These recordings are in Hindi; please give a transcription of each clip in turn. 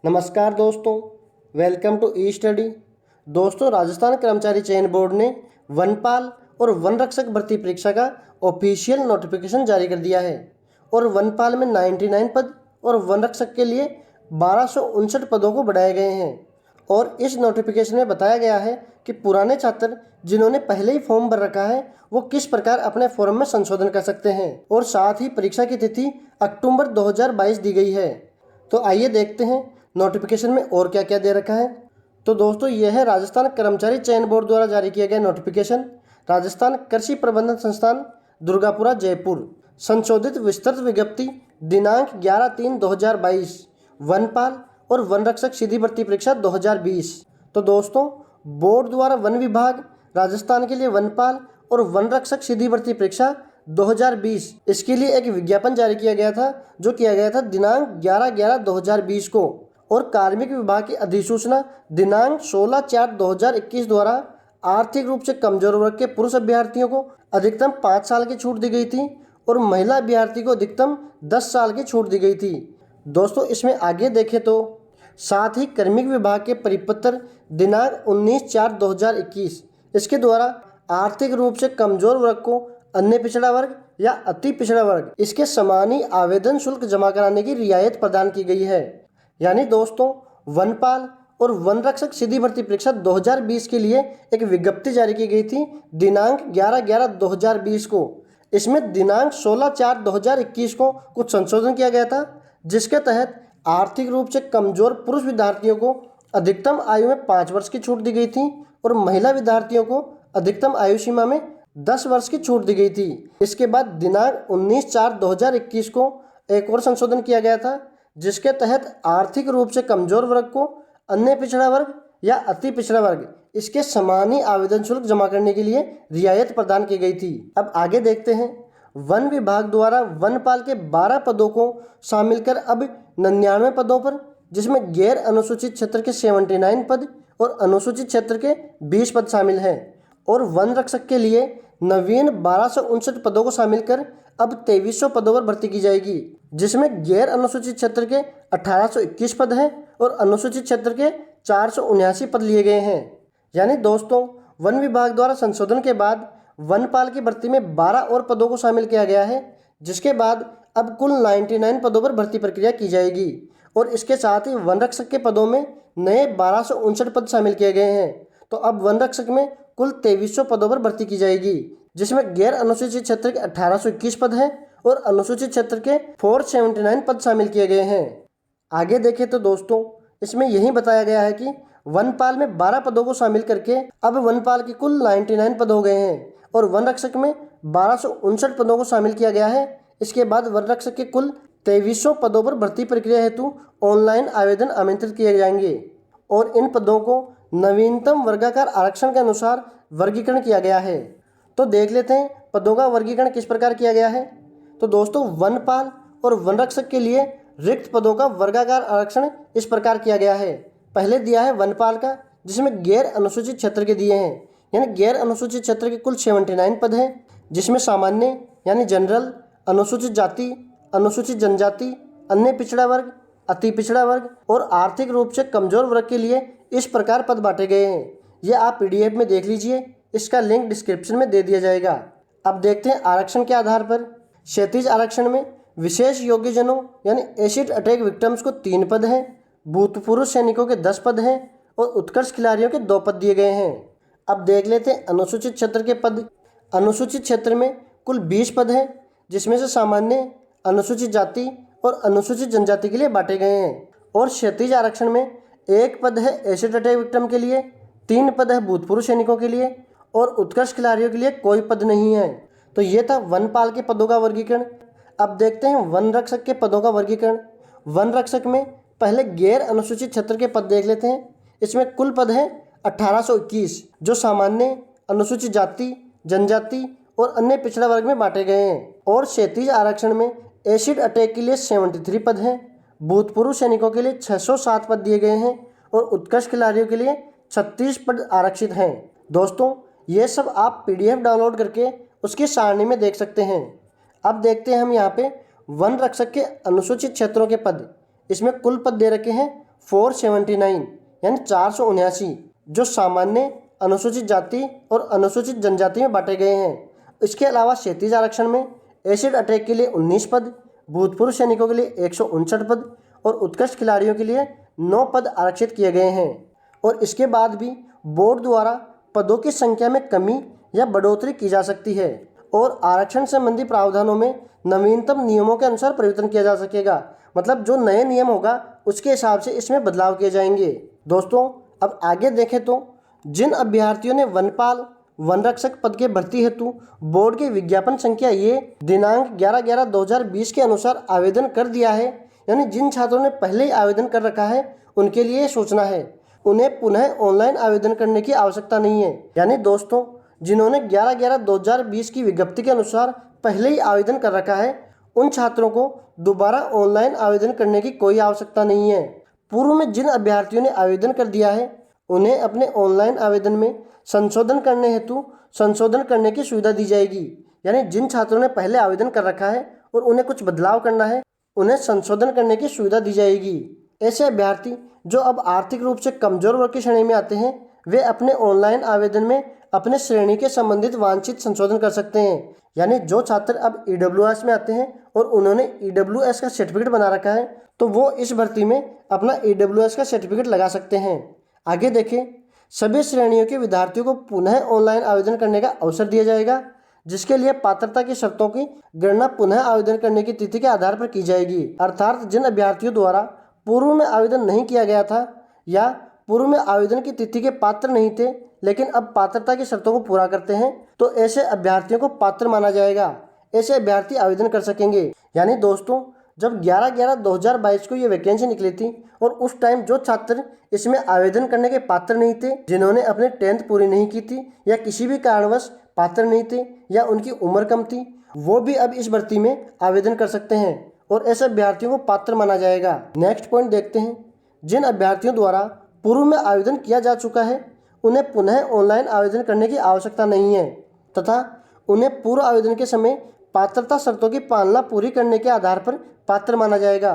नमस्कार दोस्तों, वेलकम टू ई स्टडी। दोस्तों, राजस्थान कर्मचारी चयन बोर्ड ने वनपाल और वन रक्षक भर्ती परीक्षा का ऑफिशियल नोटिफिकेशन जारी कर दिया है और वनपाल में 99 पद और वन रक्षक के लिए 1259 पदों को बढ़ाए गए हैं। और इस नोटिफिकेशन में बताया गया है कि पुराने छात्र जिन्होंने पहले ही फॉर्म भर रखा है वो किस प्रकार अपने फॉर्म में संशोधन कर सकते हैं और साथ ही परीक्षा की तिथि अक्टूबर 2022 दी गई है। तो आइए देखते हैं नोटिफिकेशन में और क्या क्या दे रखा है। तो दोस्तों, यह है राजस्थान कर्मचारी चयन बोर्ड द्वारा जारी किया गया नोटिफिकेशन। राजस्थान कृषि प्रबंधन संस्थान दुर्गापुरा जयपुर, संशोधित विस्तृत विज्ञप्ति दिनांक 11/3/2022, वनपाल और वन रक्षक सीधी भर्ती परीक्षा 2020। तो दोस्तों, बोर्ड द्वारा वन विभाग राजस्थान के लिए वनपाल और वन रक्षक सीधी भर्ती परीक्षा 2020 इसके लिए एक विज्ञापन जारी किया गया था, जो किया गया था दिनांक 11/11/2020 को। और कार्मिक विभाग की अधिसूचना दिनांक 16/4/2021 द्वारा आर्थिक रूप से कमजोर वर्ग के पुरुष अभ्यर्थियों को अधिकतम 5 साल की छूट दी गई थी और महिला अभ्यर्थी को अधिकतम 10 साल की छूट दी गई थी। दोस्तों, इसमें आगे देखें तो साथ ही कार्मिक विभाग के परिपत्र दिनांक 19/4/2021 इसके द्वारा आर्थिक रूप से कमजोर वर्ग को अन्य पिछड़ा वर्ग या अति पिछड़ा वर्ग इसके समान ही आवेदन शुल्क जमा कराने की रियायत प्रदान की गई है। यानी दोस्तों, वनपाल और वन रक्षक सीधी भर्ती परीक्षा 2020 के लिए एक विज्ञप्ति जारी की गई थी दिनांक 11/11/2020 को। इसमें दिनांक 16/4/2021 को कुछ संशोधन किया गया था, जिसके तहत आर्थिक रूप से कमजोर पुरुष विद्यार्थियों को अधिकतम आयु में 5 वर्ष की छूट दी गई थी और महिला विद्यार्थियों को अधिकतम आयु सीमा में 10 वर्ष की छूट दी गई थी। इसके बाद दिनांक 19/4/2021 को एक और संशोधन किया गया था, जिसके तहत आर्थिक रूप से कमजोर वर्ग को अन्य पिछड़ा वर्ग या अति पिछड़ा वर्ग इसके समान ही आवेदन शुल्क जमा करने के लिए रियायत प्रदान की गई थी। अब आगे देखते हैं। वन विभाग द्वारा वनपाल के 12 पदों को शामिल कर अब 99 पदों पर, जिसमें गैर अनुसूचित क्षेत्र के 79 पद और अनुसूचित क्षेत्र के 20 पद शामिल हैं। और वन रक्षक के लिए नवीन 1259 पदों को शामिल कर अब 2300 पदों पर भर्ती की जाएगी, जिसमें गैर अनुसूचित क्षेत्र के 1821 पद हैं और अनुसूचित क्षेत्र के 479 पद लिए गए हैं। यानी दोस्तों, वन विभाग द्वारा संशोधन के बाद वनपाल की भर्ती में 12 और पदों को शामिल किया गया है, जिसके बाद अब कुल 99 पदों पर भर्ती प्रक्रिया की जाएगी। और इसके साथ ही वन रक्षक के पदों में नए 1259 पद शामिल किए गए हैं। तो अब वन रक्षक में कुल 2300 पदों पर भर्ती की जाएगी, जिसमें गैर अनुसूचित क्षेत्र के 1821 पद हैं और अनुसूचित क्षेत्र के 479 पद शामिल किए गए हैं। आगे देखें तो दोस्तों, इसमें यही बताया गया है कि वनपाल में 12 पदों को शामिल करके अब वनपाल के कुल 99 पद हो गए हैं और वन रक्षक में 1259 पदों को शामिल किया गया है। इसके बाद वन रक्षक के कुल 2300 पदों पर भर्ती प्रक्रिया हेतु ऑनलाइन आवेदन आमंत्रित किए जाएंगे और इन पदों को नवीनतम वर्गाकार आरक्षण के अनुसार वर्गीकरण किया गया है। तो देख लेते हैं पदों का वर्गीकरण किस प्रकार किया गया है। तो दोस्तों, वनपाल और वन रक्षक के लिए रिक्त पदों का वर्गाकार आरक्षण इस प्रकार किया गया है। पहले दिया है वनपाल का, जिसमें गैर अनुसूचित क्षेत्र के दिए हैं। यानी गैर अनुसूचित क्षेत्र के कुल 79 पद हैं, जिसमें सामान्य यानी जनरल, अनुसूचित जाति, अनुसूचित जनजाति, अन्य पिछड़ा वर्ग, अति पिछड़ा वर्ग और आर्थिक रूप से कमजोर वर्ग के लिए इस प्रकार पद बांटे गए हैं। ये आप PDF में देख लीजिए, इसका लिंक डिस्क्रिप्शन में दे दिया जाएगा। अब देखते हैं आरक्षण के आधार पर। क्षैतिज आरक्षण में विशेष योग्यजनों यानी एसिड अटैक विक्टिम्स को 3 पद हैं, भूतपूर्व सैनिकों के 10 पद हैं और उत्कर्ष खिलाड़ियों के 2 पद दिए गए हैं। अब देख लेते हैं अनुसूचित क्षेत्र के पद। अनुसूचित क्षेत्र में कुल 20 पद हैं, जिसमें से सामान्य, अनुसूचित जाति और अनुसूचित जनजाति के लिए बांटे गए हैं। और क्षैतिज आरक्षण में 1 पद है एसिड अटैक विक्टिम के लिए, 3 पद है भूतपूर्व सैनिकों के लिए और उत्कर्ष खिलाड़ियों के लिए कोई पद नहीं है। तो ये था वनपाल के पदों का वर्गीकरण। अब देखते हैं वन रक्षक के पदों का वर्गीकरण। वन रक्षक में पहले गैर अनुसूचित क्षेत्र के पद देख लेते हैं। इसमें कुल पद हैं 1821, जो सामान्य, अनुसूचित जाति, जनजाति और अन्य पिछड़ा वर्ग में बांटे गए हैं। और क्षैतिज आरक्षण में एसिड अटैक के लिए 73 पद हैं, भूतपूर्व सैनिकों के लिए 607 पद दिए गए हैं और उत्कर्ष खिलाड़ियों के लिए 36 पद आरक्षित हैं। दोस्तों, ये सब आप PDF डाउनलोड करके उसकी सारणी में देख सकते हैं। अब देखते हैं हम यहाँ पे वन रक्षक के अनुसूचित क्षेत्रों के पद। इसमें कुल पद दे रखे हैं 479 यानी 479 जो सामान्य, अनुसूचित जाति और अनुसूचित जनजाति में बांटे गए हैं। इसके अलावा क्षैतिज आरक्षण में एसिड अटैक के लिए 19 पद, भूतपूर्व सैनिकों के लिए 159 पद और उत्कृष्ट खिलाड़ियों के लिए 9 पद आरक्षित किए गए हैं। और इसके बाद भी बोर्ड द्वारा पदों की संख्या में कमी या बढ़ोतरी की जा सकती है और आरक्षण संबंधी प्रावधानों में नवीनतम नियमों के अनुसार परिवर्तन किया जा सकेगा। मतलब जो नए नियम होगा उसके हिसाब से इसमें बदलाव किए जाएंगे। दोस्तों अब आगे देखें तो जिन अभ्यर्थियों ने वनपाल वन रक्षक पद के भर्ती हेतु बोर्ड की विज्ञापन संख्या ये दिनांक 11/11/2020 के अनुसार आवेदन कर दिया है, यानी जिन छात्रों ने पहले ही आवेदन कर रखा है उनके लिए सूचना है, उन्हें पुनः ऑनलाइन आवेदन करने की आवश्यकता नहीं है। यानी दोस्तों जिन्होंने 11/11/2020 की विज्ञप्ति के अनुसार पहले ही आवेदन कर रखा है उन छात्रों को दोबारा ऑनलाइन आवेदन करने की कोई आवश्यकता नहीं है। पूर्व में जिन अभ्यर्थियों ने आवेदन कर दिया है उन्हें अपने ऑनलाइन आवेदन में संशोधन करने हेतु संशोधन करने की सुविधा दी जाएगी। यानी जिन छात्रों ने पहले आवेदन कर रखा है और उन्हें कुछ बदलाव करना है उन्हें संशोधन करने की सुविधा दी जाएगी। ऐसे अभ्यर्थी जो अब आर्थिक रूप से कमजोर वर्ग की श्रेणी में आते हैं वे अपने ऑनलाइन आवेदन में अपने श्रेणी के संबंधित वांछित संशोधन कर सकते हैं। यानी जो छात्र अब EWS में आते हैं और उन्होंने EWS का सर्टिफिकेट बना रखा है तो वो इस भर्ती में अपना EWS का सर्टिफिकेट लगा सकते हैं। आगे देखें, सभी श्रेणियों के विद्यार्थियों को पुनः ऑनलाइन आवेदन करने का अवसर दिया जाएगा, जिसके लिए पात्रता की शर्तों की गणना पुनः आवेदन करने की तिथि के आधार पर की जाएगी। अर्थात जिन अभ्यर्थियों द्वारा पूर्व में आवेदन नहीं किया गया था या पूर्व में आवेदन की तिथि के पात्र नहीं थे लेकिन अब पात्रता की शर्तों को पूरा करते हैं तो ऐसे अभ्यर्थियों को पात्र माना जाएगा। ऐसे अभ्यर्थी आवेदन कर सकेंगे। यानी दोस्तों जब 11/11/2022 को ये वैकेंसी निकली थी और उस टाइम जो छात्र इसमें आवेदन करने के पात्र नहीं थे, जिन्होंने अपने 10th पूरी नहीं की थी या किसी भी कारणवश पात्र नहीं थे या उनकी उम्र कम थी, वो भी अब इस भर्ती में आवेदन कर सकते हैं और ऐसे अभ्यर्थियों को पात्र माना जाएगा। नेक्स्ट पॉइंट देखते हैं, जिन अभ्यर्थियों द्वारा पूर्व में आवेदन किया जा चुका है उन्हें पुनः ऑनलाइन आवेदन करने की आवश्यकता नहीं है तथा उन्हें पूर्व आवेदन के समय पात्रता शर्तों की पालना पूरी करने के आधार पर पात्र माना जाएगा।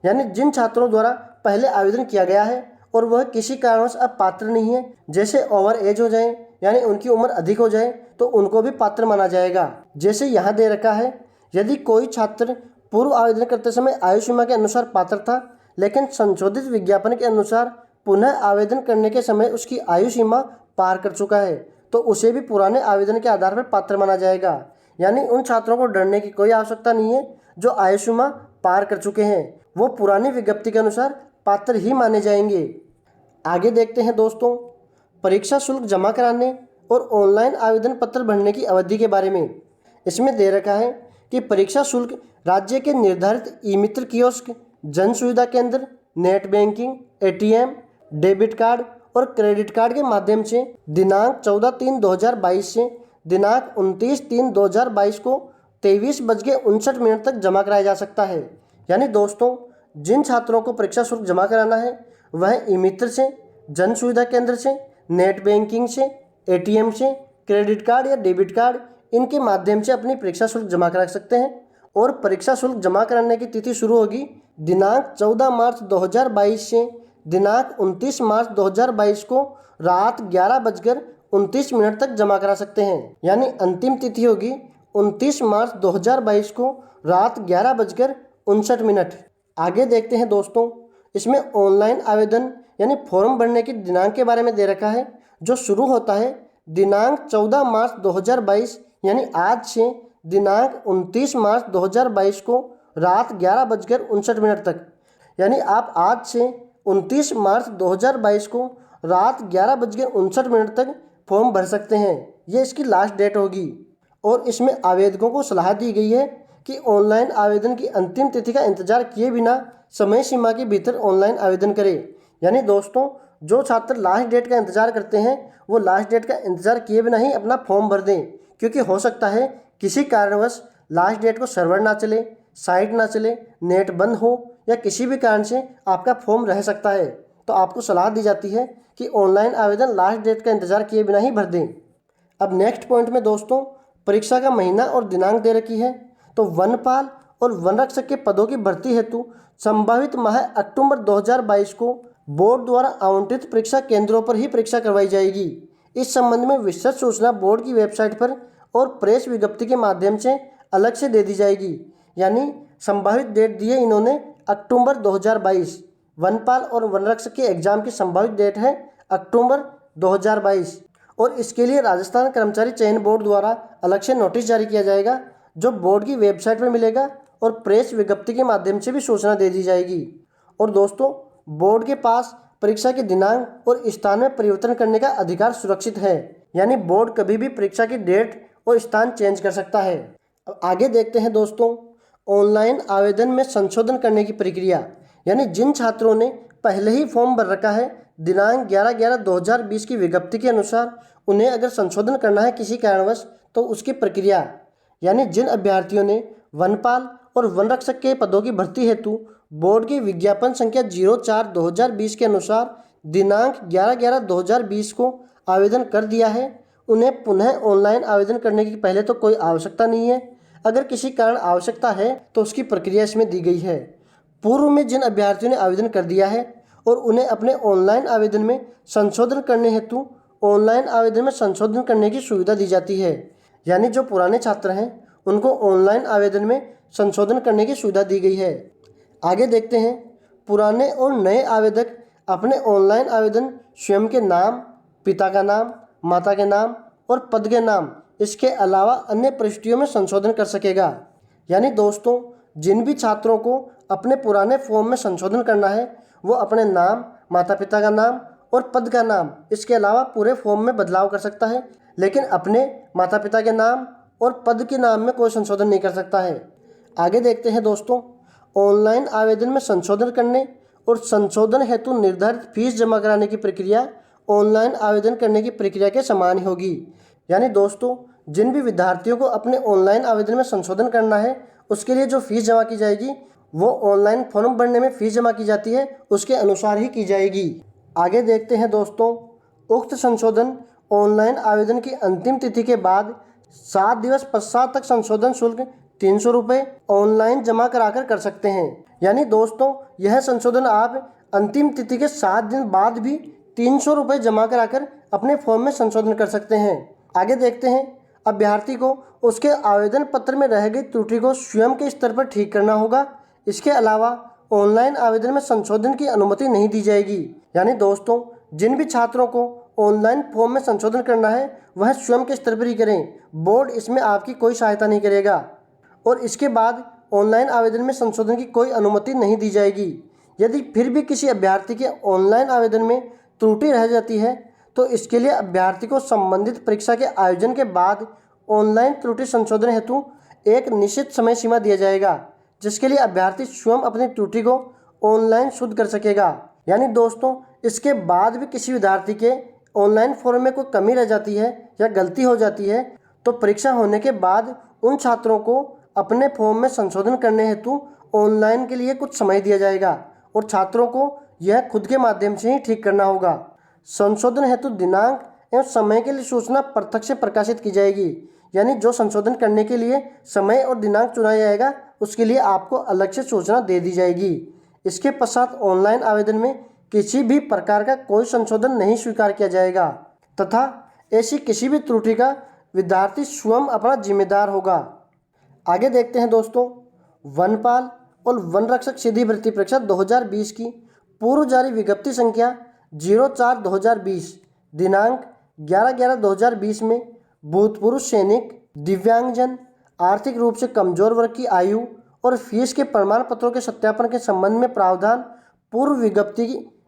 यानी जिन छात्रों द्वारा पहले आवेदन किया गया है और वह किसी कारणवश अब पात्र नहीं है, जैसे ओवर एज हो जाए यानी उनकी उम्र अधिक हो जाए, तो उनको भी पात्र माना जाएगा। जैसे यहाँ दे रखा है, यदि कोई छात्र पूर्व आवेदन करते समय आयु सीमा के अनुसार पात्र था लेकिन संशोधित विज्ञापन के अनुसार पुनः आवेदन करने के समय उसकी आयु सीमा पार कर चुका है तो उसे भी पुराने आवेदन के आधार पर पात्र माना जाएगा। यानी उन छात्रों को डरने की कोई आवश्यकता नहीं है जो आयु सीमा पार कर चुके हैं, वो पुरानी विज्ञप्ति के अनुसार पात्र ही माने जाएंगे। आगे देखते हैं दोस्तों, परीक्षा शुल्क जमा कराने और ऑनलाइन आवेदन पत्र भरने की अवधि के बारे में। इसमें दे रखा है कि परीक्षा शुल्क राज्य के निर्धारित ई-मित्र कियोस्क, जन सुविधा केंद्र, net banking, ATM, debit card और क्रेडिट कार्ड के माध्यम से दिनांक 14/3/2022 से दिनांक 29/3/2022 को 23:59 तक जमा कराया जा सकता है। यानी दोस्तों जिन छात्रों को परीक्षा शुल्क जमा कराना है वह ई-मित्र से, जन सुविधा केंद्र से, नेट बैंकिंग से, ATM से, क्रेडिट कार्ड या डेबिट कार्ड इनके माध्यम से अपनी परीक्षा शुल्क जमा करा सकते हैं और परीक्षा शुल्क जमा कराने की तिथि शुरू होगी दिनांक 14 मार्च 2022 से दिनांक 29 मार्च 2022 को रात 11:29 तक जमा करा सकते हैं। यानी अंतिम तिथि होगी 29 मार्च 2022 को रात 11:59। आगे देखते हैं दोस्तों, इसमें ऑनलाइन आवेदन यानी फॉर्म भरने की दिनांक के बारे में दे रखा है जो शुरू होता है दिनांक 14 मार्च 2022 यानी आज से दिनांक 29 मार्च 2022 को रात 11:59 तक। यानी आप आज से 29 मार्च 2022 को रात 11:59 तक फॉर्म भर सकते हैं। ये इसकी लास्ट डेट होगी और इसमें आवेदकों को सलाह दी गई है कि ऑनलाइन आवेदन की अंतिम तिथि का इंतजार किए बिना समय सीमा के भीतर ऑनलाइन आवेदन करें। यानी दोस्तों जो छात्र लास्ट डेट का इंतजार करते हैं वो लास्ट डेट का इंतजार किए बिना ही अपना फॉर्म भर दें, क्योंकि हो सकता है किसी कारणवश लास्ट डेट को सर्वर ना चले, साइट ना चले, नेट बंद हो या किसी भी कारण से आपका फॉर्म रह सकता है। तो आपको सलाह दी जाती है कि ऑनलाइन आवेदन लास्ट डेट का इंतजार किए बिना ही भर दें। अब नेक्स्ट पॉइंट में दोस्तों परीक्षा का महीना और दिनांक दे रखी है। तो वनपाल और वन रक्षक के पदों की भर्ती हेतु संभावित माह अक्टूबर 2022 को बोर्ड द्वारा आवंटित परीक्षा केंद्रों पर ही परीक्षा करवाई जाएगी। इस संबंध में विस्तृत सूचना बोर्ड की वेबसाइट पर और प्रेस विज्ञप्ति के माध्यम से अलग से दे दी जाएगी। यानी संभावित डेट दी है इन्होंने अक्टूबर 2022। वनपाल और वनरक्षक के एग्जाम की संभावित डेट है अक्टूबर 2022 और इसके लिए राजस्थान कर्मचारी चयन बोर्ड द्वारा अलग से नोटिस जारी किया जाएगा, जो बोर्ड की वेबसाइट पर मिलेगा और प्रेस विज्ञप्ति के माध्यम से भी सूचना दे दी जाएगी। और दोस्तों, बोर्ड के पास परीक्षा के दिनांक और स्थान में परिवर्तन करने का अधिकार सुरक्षित है। यानी बोर्ड कभी भी परीक्षा की डेट और स्थान चेंज कर सकता है। अब आगे देखते हैं दोस्तों, ऑनलाइन आवेदन में संशोधन करने की प्रक्रिया। यानी जिन छात्रों ने पहले ही फॉर्म भर रखा है, दिनांक 11/11/2020 की विज्ञप्ति के अनुसार उन्हें अगर संशोधन करना है किसी कारणवश, तो उसकी प्रक्रिया, यानी जिन अभ्यर्थियों ने वनपाल और वनरक्षक के पदों की भर्ती हेतु बोर्ड की विज्ञापन संख्या 04/2020 के अनुसार दिनांक 11/11/2020 को आवेदन कर दिया है, उन्हें पुनः ऑनलाइन आवेदन करने की पहले तो कोई आवश्यकता नहीं है। अगर किसी कारण आवश्यकता है तो उसकी प्रक्रिया इसमें दी गई है। पूर्व में जिन अभ्यर्थियों ने आवेदन कर दिया है और उन्हें अपने ऑनलाइन आवेदन में संशोधन करने हेतु ऑनलाइन आवेदन में संशोधन करने की सुविधा दी जाती है। यानी जो पुराने छात्र हैं उनको ऑनलाइन आवेदन में संशोधन करने की सुविधा दी गई है। आगे देखते हैं, पुराने और नए आवेदक अपने ऑनलाइन आवेदन स्वयं के नाम, पिता का नाम, माता के नाम और पद के नाम, इसके अलावा अन्य प्रविष्टियों में संशोधन कर सकेगा। यानी दोस्तों, जिन भी छात्रों को अपने पुराने फॉर्म में संशोधन करना है वो अपने नाम, माता पिता का नाम और पद का नाम, इसके अलावा पूरे फॉर्म में बदलाव कर सकता है, लेकिन अपने माता पिता के नाम और पद के नाम में कोई संशोधन नहीं कर सकता है। आगे देखते हैं दोस्तों, ऑनलाइन आवेदन में संशोधन करने और संशोधन हेतु निर्धारित फीस जमा कराने की प्रक्रिया ऑनलाइन आवेदन करने की प्रक्रिया के समान ही होगी। यानी दोस्तों, जिन भी विद्यार्थियों को अपने ऑनलाइन आवेदन में संशोधन करना है उसके लिए जो फीस जमा की जाएगी वो ऑनलाइन फॉर्म भरने में फीस जमा की जाती है उसके अनुसार ही की जाएगी। आगे देखते हैं दोस्तों, उक्त संशोधन ऑनलाइन आवेदन की अंतिम तिथि के बाद 7 दिवस पश्चात तक संशोधन शुल्क 300 रुपये ऑनलाइन जमा कराकर कर सकते हैं। यानी दोस्तों, यह संशोधन आप अंतिम तिथि के 7 दिन बाद भी 300 रुपये जमा कराकर अपने फॉर्म में संशोधन कर सकते हैं। आगे देखते हैं, अभ्यर्थी को उसके आवेदन पत्र में रह गई त्रुटि को स्वयं के स्तर पर ठीक करना होगा। इसके अलावा ऑनलाइन आवेदन में संशोधन की अनुमति नहीं दी जाएगी। यानी दोस्तों, जिन भी छात्रों को ऑनलाइन फॉर्म में संशोधन करना है वह स्वयं के स्तर पर ही करें, बोर्ड इसमें आपकी कोई सहायता नहीं करेगा। और इसके बाद ऑनलाइन आवेदन में संशोधन की कोई अनुमति नहीं दी जाएगी। यदि फिर भी किसी अभ्यर्थी के ऑनलाइन आवेदन में त्रुटि रह जाती है तो इसके लिए अभ्यर्थी को संबंधित परीक्षा के आयोजन के बाद ऑनलाइन त्रुटि संशोधन हेतु एक निश्चित समय सीमा दिया जाएगा, जिसके लिए अभ्यर्थी स्वयं अपनी त्रुटि को ऑनलाइन शुद्ध कर सकेगा। यानी दोस्तों, इसके बाद भी किसी विद्यार्थी के ऑनलाइन फॉर्म में कोई कमी रह जाती है या गलती हो जाती है तो परीक्षा होने के बाद उन छात्रों को अपने फॉर्म में संशोधन करने हेतु ऑनलाइन के लिए कुछ समय दिया जाएगा और छात्रों को यह खुद के माध्यम से ही ठीक करना होगा। संशोधन हेतु दिनांक एवं समय के लिए सूचना पृथक से प्रकाशित की जाएगी। यानी जो संशोधन करने के लिए समय और दिनांक चुना जाएगा उसके लिए आपको अलग से सूचना दे दी जाएगी। इसके पश्चात ऑनलाइन आवेदन में किसी भी प्रकार का कोई संशोधन नहीं स्वीकार किया जाएगा तथा ऐसी किसी भी त्रुटि का विद्यार्थी स्वयं अपना जिम्मेदार होगा। आगे देखते हैं दोस्तों, वनपाल और वनरक्षक सीधी भर्ती परीक्षा 2020 की पूर्व जारी विज्ञप्ति संख्या 04/2020 दिनांक 11/11/2020 में भूतपूर्व सैनिक, दिव्यांगजन, आर्थिक रूप से कमजोर वर्ग की आयु और फीस के प्रमाण पत्रों के सत्यापन के संबंध में प्रावधान पूर्व विज्ञप्ति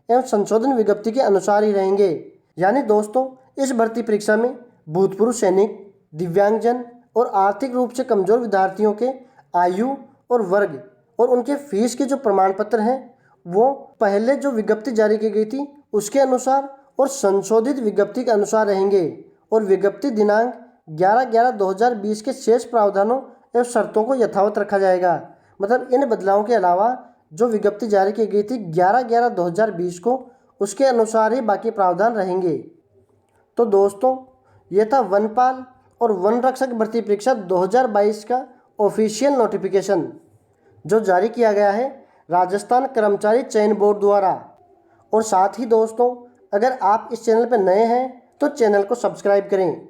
एवं संशोधन विज्ञप्ति के अनुसार ही रहेंगे। यानी दोस्तों, इस भर्ती परीक्षा में भूतपूर्व सैनिक, दिव्यांगजन और आर्थिक रूप से कमजोर विद्यार्थियों के आयु और वर्ग और उनके फीस के जो प्रमाण पत्र हैं वो पहले जो विज्ञप्ति जारी की गई थी उसके अनुसार और संशोधित विज्ञप्ति के अनुसार रहेंगे और विज्ञप्ति दिनांक 11/11/2020 के शेष प्रावधानों एवं शर्तों को यथावत रखा जाएगा। मतलब इन बदलावों के अलावा जो विज्ञप्ति जारी की गई थी 11/11/2020 को, उसके अनुसार ही बाकी प्रावधान रहेंगे। तो दोस्तों, ये था वनपाल और वनरक्षक भर्ती परीक्षा 2022 का ऑफिशियल नोटिफिकेशन जो जारी किया गया है राजस्थान कर्मचारी चयन बोर्ड द्वारा। और साथ ही दोस्तों, अगर आप इस चैनल पर नए हैं तो चैनल को सब्सक्राइब करें